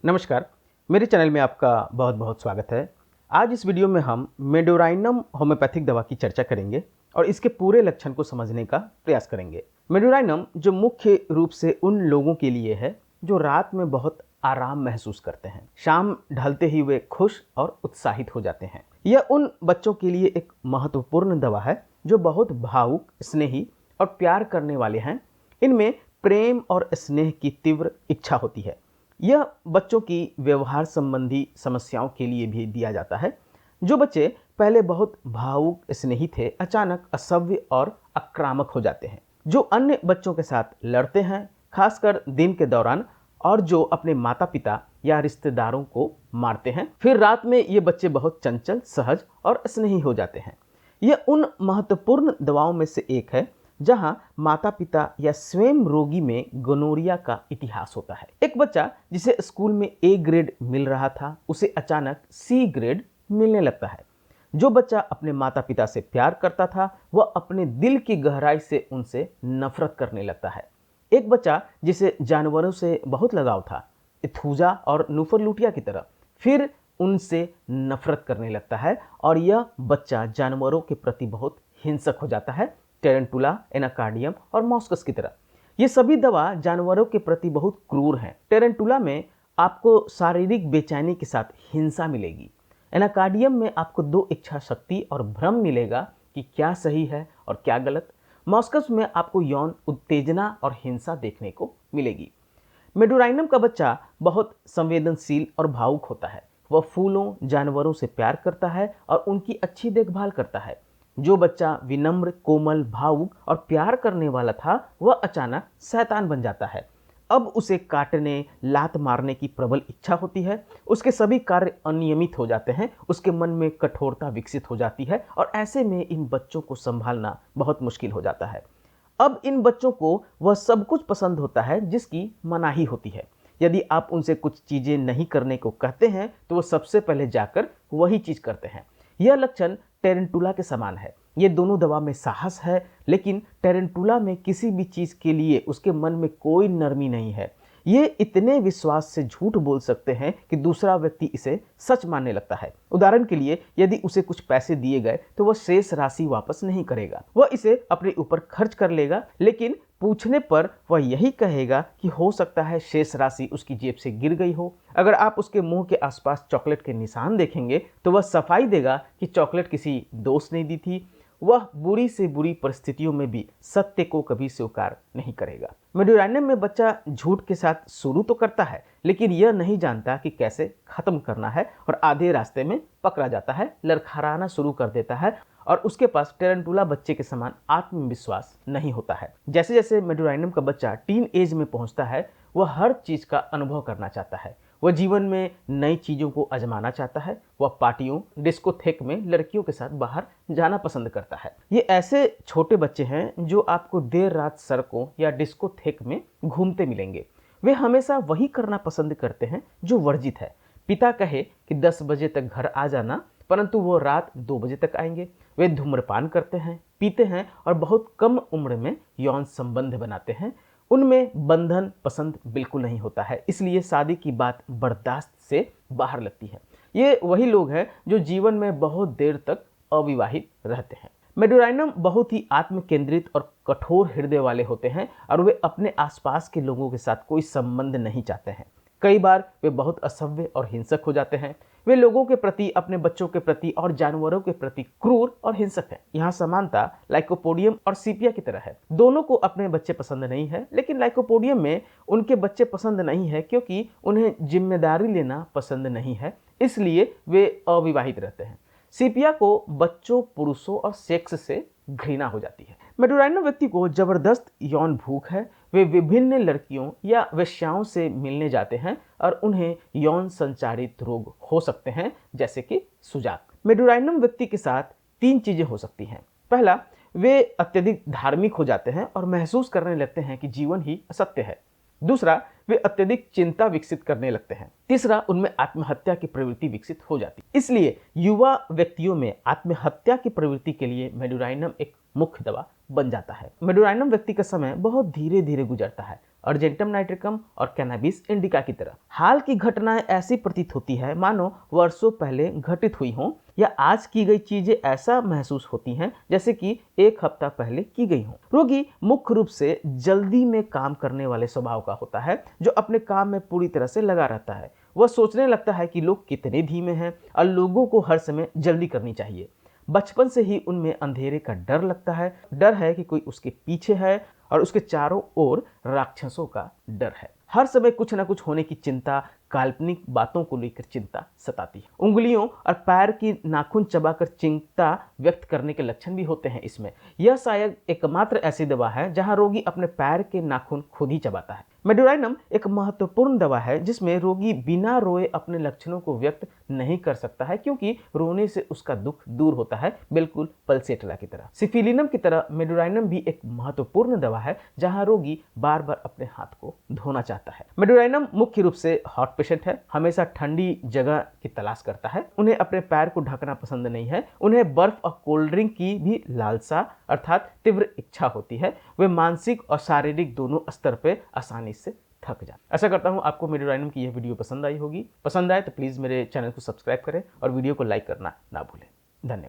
नमस्कार, मेरे चैनल में आपका बहुत बहुत स्वागत है। आज इस वीडियो में हम मेडोराइनम होम्योपैथिक दवा की चर्चा करेंगे और इसके पूरे लक्षण को समझने का प्रयास करेंगे। मेडोराइनम जो मुख्य रूप से उन लोगों के लिए है जो रात में बहुत आराम महसूस करते हैं। शाम ढलते ही वे खुश और उत्साहित हो जाते हैं। यह उन बच्चों के लिए एक महत्वपूर्ण दवा है जो बहुत भावुक, स्नेही और प्यार करने वाले हैं। इनमें प्रेम और स्नेह की तीव्र इच्छा होती है। यह बच्चों की व्यवहार संबंधी समस्याओं के लिए भी दिया जाता है। जो बच्चे पहले बहुत भावुक, स्नेही थे, अचानक असभ्य और आक्रामक हो जाते हैं। जो अन्य बच्चों के साथ लड़ते हैं, खासकर दिन के दौरान, और जो अपने माता पिता या रिश्तेदारों को मारते हैं। फिर रात में ये बच्चे बहुत चंचल, सहज और स्नेही हो जाते हैं। यह उन महत्वपूर्ण दवाओं में से एक है जहां माता पिता या स्वयं रोगी में गोनोरिया का इतिहास होता है। एक बच्चा जिसे स्कूल में ए ग्रेड मिल रहा था, उसे अचानक सी ग्रेड मिलने लगता है। जो बच्चा अपने माता पिता से प्यार करता था, वह अपने दिल की गहराई से उनसे नफरत करने लगता है। एक बच्चा जिसे जानवरों से बहुत लगाव था, इथूजा और नूफरलूटिया की तरह, फिर उनसे नफरत करने लगता है और यह बच्चा जानवरों के प्रति बहुत हिंसक हो जाता है, टेरेंटुला, एनाकार्डियम और मॉस्कस की तरह। ये सभी दवा जानवरों के प्रति बहुत क्रूर हैं। टेरेंटुला में आपको शारीरिक बेचैनी के साथ हिंसा मिलेगी। एनाकार्डियम में आपको दो इच्छा शक्ति और भ्रम मिलेगा कि क्या सही है और क्या गलत। मॉस्कस में आपको यौन उत्तेजना और हिंसा देखने को मिलेगी। मेडोराइनम का बच्चा बहुत संवेदनशील और भावुक होता है। वह फूलों, जानवरों से प्यार करता है और उनकी अच्छी देखभाल करता है। जो बच्चा विनम्र, कोमल, भावुक और प्यार करने वाला था, वह अचानक शैतान बन जाता है। अब उसे काटने, लात मारने की प्रबल इच्छा होती है। उसके सभी कार्य अनियमित हो जाते हैं। उसके मन में कठोरता विकसित हो जाती है और ऐसे में इन बच्चों को संभालना बहुत मुश्किल हो जाता है। अब इन बच्चों को वह सब कुछ पसंद होता है जिसकी मनाही होती है। यदि आप उनसे कुछ चीजें नहीं करने को कहते हैं तो वो सबसे पहले जाकर वही चीज करते हैं। यह लक्षण टेरेंटुला के समान है। ये दोनों दवा में साहस है, लेकिन टेरेंटुला में किसी भी चीज के लिए उसके मन में कोई नरमी नहीं है। ये इतने विश्वास से झूठ बोल सकते हैं कि दूसरा व्यक्ति इसे सच मानने लगता है। उदाहरण के लिए, यदि उसे कुछ पैसे दिए गए तो वह शेष राशि वापस नहीं करेगा। वह इसे अपने ऊपर खर्च कर लेगा, लेकिन पूछने पर वह यही कहेगा कि हो सकता है शेष राशि उसकी जेब से गिर गई हो। अगर आप उसके मुंह के आसपास चॉकलेट के निशान देखेंगे तो वह सफाई देगा कि चॉकलेट किसी दोस्त ने दी थी। वह बुरी से बुरी परिस्थितियों में भी सत्य को कभी स्वीकार नहीं करेगा। मेडोराइनम में बच्चा झूठ के साथ शुरू तो करता है, लेकिन यह नहीं जानता कि कैसे खत्म करना है और आधे रास्ते में पकड़ा जाता है, लड़खड़ाना शुरू कर देता है और उसके पास टेरेंटुला बच्चे के समान आत्मविश्वास नहीं होता है। जैसे जैसे मेडोराइनम का बच्चा टीन एज में पहुंचता है, वह हर चीज का अनुभव करना चाहता है। वह जीवन में नई चीजों को आजमाना चाहता है। वह पार्टियों, डिस्कोथेक में लड़कियों के साथ बाहर जाना पसंद करता है। ये ऐसे छोटे बच्चे हैं जो आपको देर रात सड़कों या डिस्कोथेक में घूमते मिलेंगे। वे हमेशा वही करना पसंद करते हैं जो वर्जित है। पिता कहे कि 10 बजे तक घर आ जाना, परंतु वो रात 2 बजे तक आएंगे। वे धूम्रपान करते हैं, पीते हैं और बहुत कम उम्र में यौन संबंध बनाते हैं। उनमें बंधन पसंद बिल्कुल नहीं होता है, इसलिए शादी की बात बर्दाश्त से बाहर लगती है। ये वही लोग हैं जो जीवन में बहुत देर तक अविवाहित रहते हैं। मेडोराइनम बहुत ही आत्म केंद्रित और कठोर हृदय वाले होते हैं और वे अपने आसपास के लोगों के साथ कोई संबंध नहीं चाहते हैं। कई बार वे बहुत असभ्य और हिंसक हो जाते हैं। वे लोगों के प्रति, अपने बच्चों के प्रति और जानवरों के प्रति क्रूर और हिंसक हैं। यहाँ समानता लाइकोपोडियम और सीपिया की तरह है। दोनों को अपने बच्चे पसंद नहीं है, लेकिन लाइकोपोडियम में उनके बच्चे पसंद नहीं है क्योंकि उन्हें जिम्मेदारी लेना पसंद नहीं है, इसलिए वे अविवाहित रहते हैं। सीपिया को बच्चों, पुरुषों और सेक्स से घृणा हो जाती है। मेडोराइनम व्यक्ति को जबरदस्त यौन भूख है। वे विभिन्न लड़कियों या वेश्याओं से मिलने जाते हैं और उन्हें यौन संचारित रोग हो सकते हैं, जैसे कि सुजाक। मेडोराइनम व्यक्ति के साथ 3 चीजें हो सकती हैं। पहला, वे अत्यधिक धार्मिक हो जाते हैं और महसूस करने लगते हैं कि जीवन ही असत्य है। दूसरा, वे अत्यधिक चिंता विकसित करने लगते हैं। तीसरा, उनमें आत्महत्या की प्रवृत्ति विकसित हो जाती है। इसलिए युवा व्यक्तियों में आत्महत्या की प्रवृत्ति के लिए मेडोराइनम एक मुख्य दवा बन जाता है। मेडोराइनम व्यक्ति का समय बहुत धीरे धीरे गुजरता है, अर्जेंटम नाइट्रिकम और कैनाबिस इंडिका की तरह। हाल की घटनाएं ऐसी प्रतीत होती है मानो वर्षों पहले घटित हुई हों, या आज की गई चीजें ऐसा महसूस होती हैं जैसे कि एक हफ्ता पहले की गई हों। रोगी मुख्य रूप से जल्दी में काम करने वाले स्वभाव का होता है, जो अपने काम में पूरी तरह से लगा रहता है। वह सोचने लगता है कि लोग कितने धीमे हैं और लोगों को हर समय जल्दी करनी चाहिए। बचपन से ही उनमें अंधेरे का डर लगता है, डर है कि कोई उसके पीछे है और उसके चारों ओर राक्षसों का डर है। हर समय कुछ ना कुछ होने की चिंता, काल्पनिक बातों को लेकर चिंता सताती है। उंगलियों और पैर की नाखून चबाकर चिंता व्यक्त करने के लक्षण भी होते हैं इसमें। यह शायद एकमात्र ऐसी दवा है जहां रोगी अपने पैर के नाखून खुद ही चबाता है। मेडोराइनम एक महत्वपूर्ण दवा है जिसमें रोगी बिना रोए अपने लक्षणों को व्यक्त नहीं कर सकता है, क्योंकि रोने से उसका दुख दूर होता है, बिल्कुल पल्सेट्रा की तरह। सिफिलिनम की तरह मेडोराइनम भी एक महत्वपूर्ण दवा है जहां रोगी बार बार अपने हाथ को धोना चाहता है। मेडोराइनम मुख्य रूप से हॉट पेशेंट है, हमेशा ठंडी जगह की तलाश करता है। उन्हें अपने पैर को ढकना पसंद नहीं है। उन्हें बर्फ और कोल्ड ड्रिंक की भी लालसा अर्थात तीव्र इच्छा होती है। वे मानसिक और शारीरिक दोनों स्तर पर आसानी से थक जाए। ऐसा करता हूं आपको मेडोराइनम की यह वीडियो पसंद आई होगी। पसंद आए तो प्लीज़ मेरे चैनल को सब्सक्राइब करें और वीडियो को लाइक करना ना भूलें। धन्यवाद।